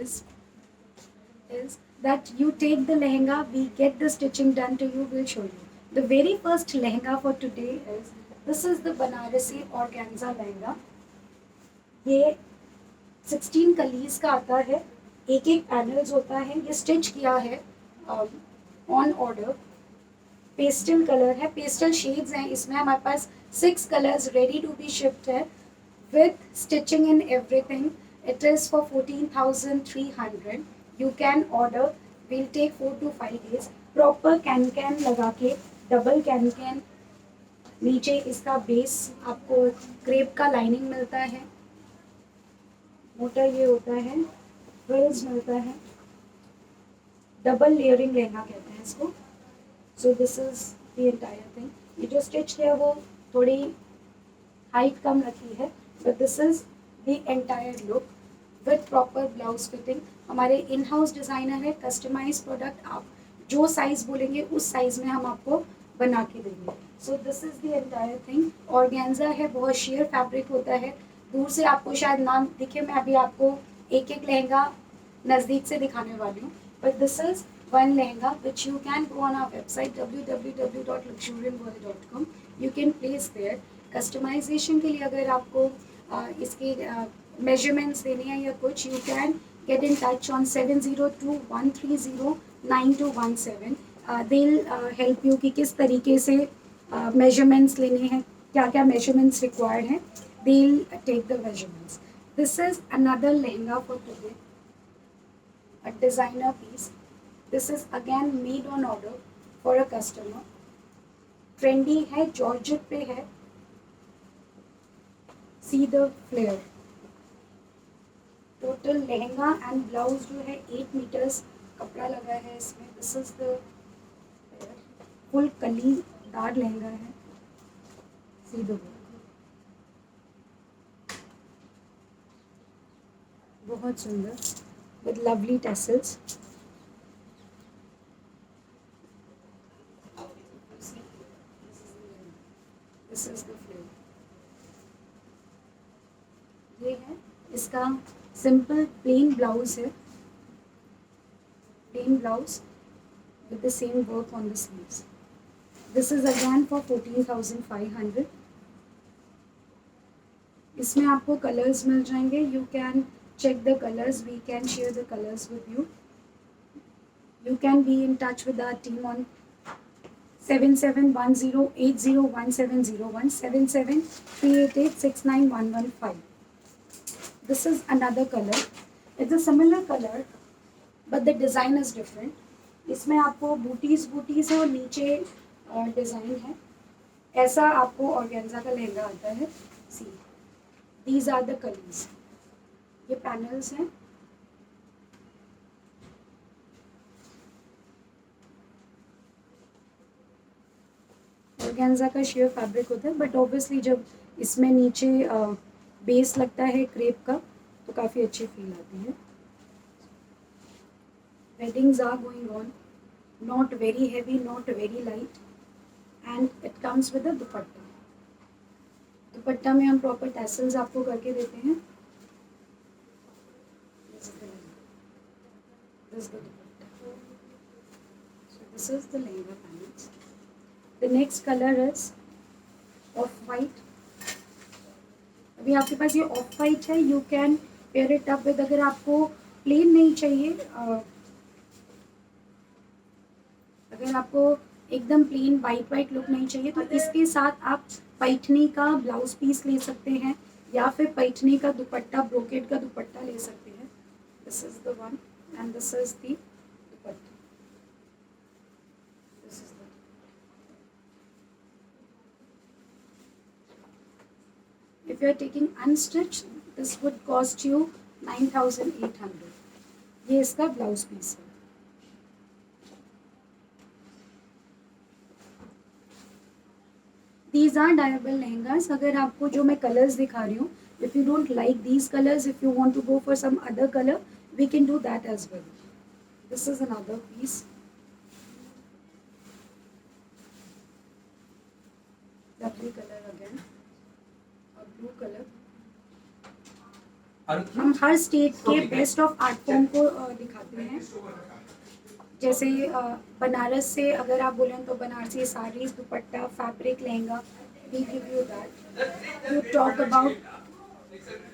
is that you take the lehenga, we get the stitching done to you, we'll show you. The very first lehenga for today is, this is the Banarasi organza lehenga. ये 16 कलीज का आता है, एक एक panels होता है, ये stitch किया है ऑन ऑर्डर. पेस्टल कलर है, पेस्टल शेड्स हैं इसमें. हमारे पास 6 colours ready to be shift है with stitching and everything. It is for 14,300. You can order. We'll take 4 to 5 days. Proper can लगा के, डबल can नीचे इसका बेस आपको क्रेप का लाइनिंग मिलता है, मोटा ये होता है, फ्रिल्स मिलता है, डबल लेयरिंग लेना कहते हैं इसको. So this is the entire thing. ये जो स्टिच है वो थोड़ी हाइट कम रखी है, but this is the entire look with proper blouse fitting. हमारे इन हाउस डिज़ाइनर है, कस्टमाइज प्रोडक्ट आप जो साइज़ बोलेंगे उस साइज़ में हम आपको बना के देंगे. So this is the entire thing. Organza है, बहुत शेयर फैब्रिक होता है. दूर से आपको शायद नाम दिखे, मैं अभी आपको एक एक लहंगा नज़दीक से दिखाने वाली हूँ. But this is one lehenga which you can go on our website www.luxurianworld.com. You can place there. Customization के लिए अगर आपको इसके measurements देने हैं या कुछ, you can get in touch on 7021309217. They'll help you कि किस तरीके से measurements लेने हैं, क्या क्या measurements required हैं. They'll take the measurements. This is another lehenga for today, a designer piece. This is again made on order for a customer. Trendy है, जॉर्जेट पे है. See the flare. Total lehenga and blouse जो है 8 metres कपड़ा लगा है इसमें. This is the full kalidar lehenga है. See the work. बहुत सुंदर with lovely tassels. This is the flare. ये है इसका सिंपल प्लेन ब्लाउज है, plain blouse with the same work on the sleeves. This is again for 14,500. इसमें आपको कलर्स मिल जाएंगे. You can check the colors. We can share the colors with you. You can be in touch with our team on 7710801701 7738869115. This is another color. It's a similar color, but the design is different. इसमें आपको booties है और नीचे design है. ऐसा आपको organza का लहंगा आता है. सी, these are the colors. ये पैनल्स हैं. ऑर्गेन्जा का शेयर फैब्रिक होता है, बट ऑब्वियसली जब इसमें नीचे बेस लगता है क्रेप का तो काफ़ी अच्छी फील आती है. Weddings are going on. Not very heavy, not very light, and it comes with a दुपट्टा. दुपट्टा में हम प्रॉपर टैसल्स आपको करके देते हैं. This is the dupatta. So this is the lehenga panels. The next color is off white. अभी आपके पास ये of white है. You can pair it up with, अगर आपको प्लेन नहीं चाहिए, अगर आपको एकदम प्लेन वाइट लुक नहीं चाहिए तो इसके साथ आप पैठनी का ब्लाउज पीस ले सकते हैं या फिर पैठनी का दुपट्टा, ब्रोकेड का दुपट्टा ले सकते हैं. This is the one and this is the dupatta. This is the, if you are taking unstitched, this would cost you 9,800. ये इसका ब्लाउज पीस है. These are dyeable lehengas. अगर आपको जो मैं कलर्स दिखा रही हूँ, if you don't like these colors, if you want to go for some other color, we can do that as well. This is another piece. Lovely color again. A blue color. हम हर state के best of art form को दिखाते हैं। जैसे बनारस से अगर आप बोलें तो Banarasi sarees, dupatta, fabric, lehenga, we give you that.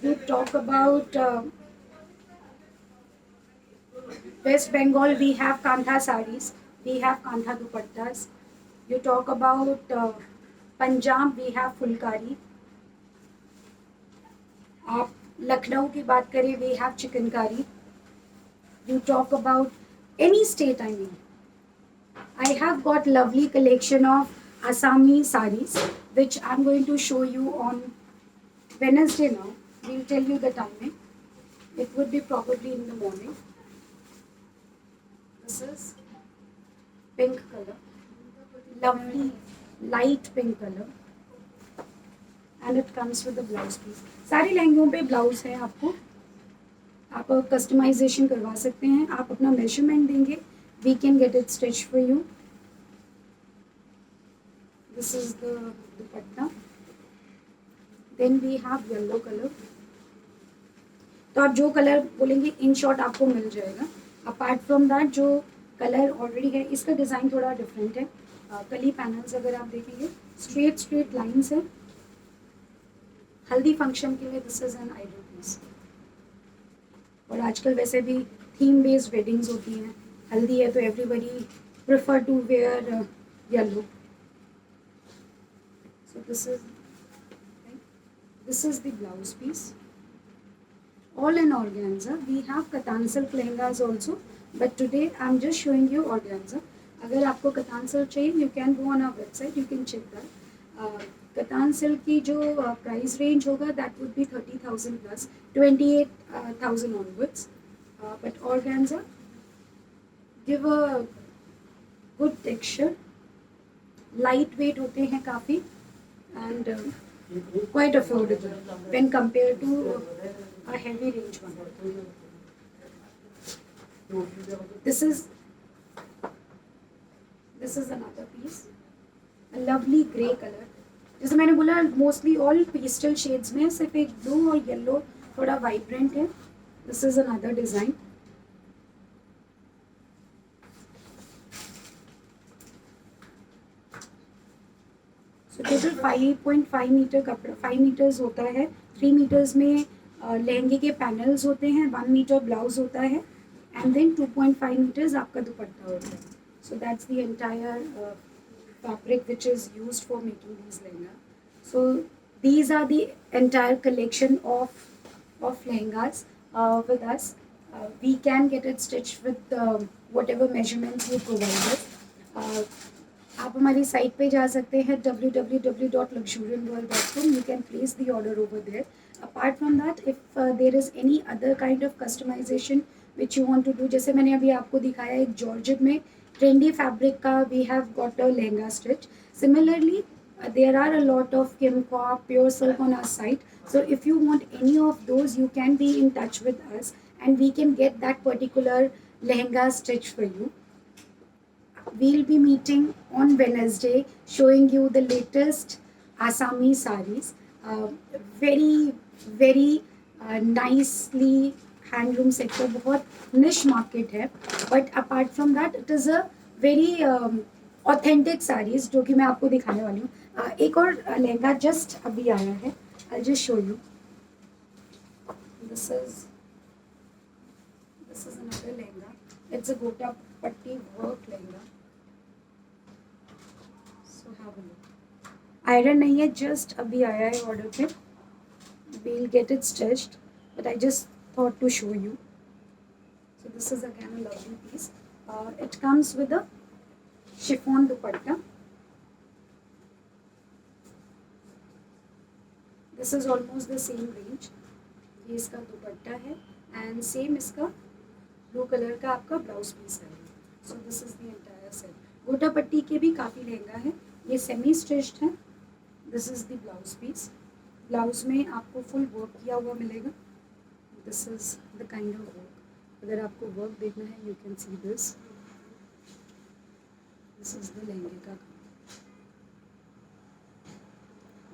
You talk about West Bengal, we have Kantha sarees, we have Kantha dupattas. You talk about Punjab, we have Fulkari. आप लखनऊ की बात करें, we have chikankari. You talk about any state, I mean. I have got lovely collection of Assami sarees, which I'm going to show you on Wednesday now. We'll tell you the timing. It would be probably in the morning. This is pink color, lovely light pink color, and it comes with the blouse piece. सारे लहंगों पे blouse है आपको, आप customization करवा सकते हैं, आप अपना मेजरमेंट देंगे, we can get it stitched for you. This is the dupatta. Then we have yellow color. तो आप जो कलर बोलेंगे इन शॉर्ट आपको मिल जाएगा. अपार्ट फ्रॉम दैट जो कलर ऑलरेडी है, इसका डिज़ाइन थोड़ा डिफरेंट है. कली पैनल्स अगर आप देखेंगे, स्ट्रेट लाइन्स है. हल्दी फंक्शन के लिए this is an ideal piece. और आजकल वैसे भी थीम बेस्ड वेडिंग्स होती हैं. हल्दी है तो everybody prefer to wear yellow. So this is the blouse piece. All in organza. We have katan silk lehengas also, but today I'm just showing you organza. अगर आपको कतान सिल्क चाहिए, you can go on our website, you can check that. Katan silk की जो price range होगा, that would be 30,000 plus, 28,000 onwards. But organza give a good texture, light weight होते हैं काफ़ी, and quite affordable when compared to a heavy range one. This is another piece, a lovely grey color. जैसे मैंने बोला, mostly all pastel shades में, सिर्फ एक blue और येलो थोड़ा वाइब्रेंट है. This is another design. So total 5.5 metre कपड़ा, 5 मीटर्स होता है. 3 मीटर्स में लहंगे के पैनल्स होते हैं, 1 मीटर ब्लाउज होता है, एंड देन 2.5 मीटर्स आपका दुपट्टा होता है. So that's the entire fabric which is used for making these lehenga. So these are the entire collection of lehengas with us. We can get it stitched with whatever measurements you provide us. आप हमारी site पे जा सकते हैं www.luxurianworld.com. You can place the order over there. Apart from that, if there is any other kind of customization which you want to do, जैसे मैंने अभी आपको दिखाया एक जॉर्जेट में trendy fabric ka we have got a lehenga stitch. Similarly, there are a lot of Kimco, Pure Silk on our site. So if you want any of those, you can be in touch with us and we can get that particular lehenga stitch for you. We'll be meeting on Wednesday, showing you the latest Assami sarees. Very nicely handloom sector, बहुत निश market है. But apart from that it is a very authentic saris जो कि मैं आपको दिखाने वाली हूँ. एक और लहंगा जस्ट अभी आया है, I just show you. This is another lehenga. It's a gota patti work lehenga. So have a look. Iron नहीं है, जस्ट अभी आया है ऑर्डर पे. We'll get it stitched, but I just thought to show you. So this is again a lovely piece. It comes with a chiffon dupatta. This is almost the same range. ये इसका दुपट्टा है and same इसका blue colour का आपका blouse piece है. So this is the entire set. गोटा पट्टी के भी काफ़ी लहंगा है. ये सेमी स्टिच्ड है. This is the blouse piece. Blouse में आपको फुल वर्क किया हुआ मिलेगा. This is the kind of work. अगर आपको वर्क देखना है, you can see this. This is the लहंगे का.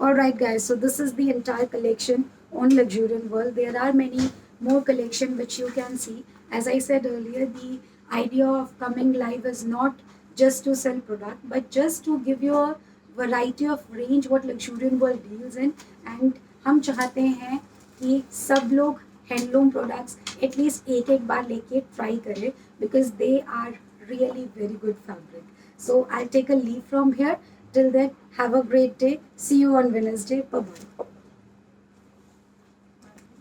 All right, guys. So this is the entire collection on Luxuriant World. There are many more collection which you can see. As I said earlier, the idea of coming live is not just to sell product, but just to give you a variety of range what Luxuriant World deals in. And हम चाहते हैं कि सब लोग handloom products at least एक एक बार लेके try करें, because they are really very good fabric. So I'll take a leave from here. Till then, have a great day. See you on Wednesday. Bye bye.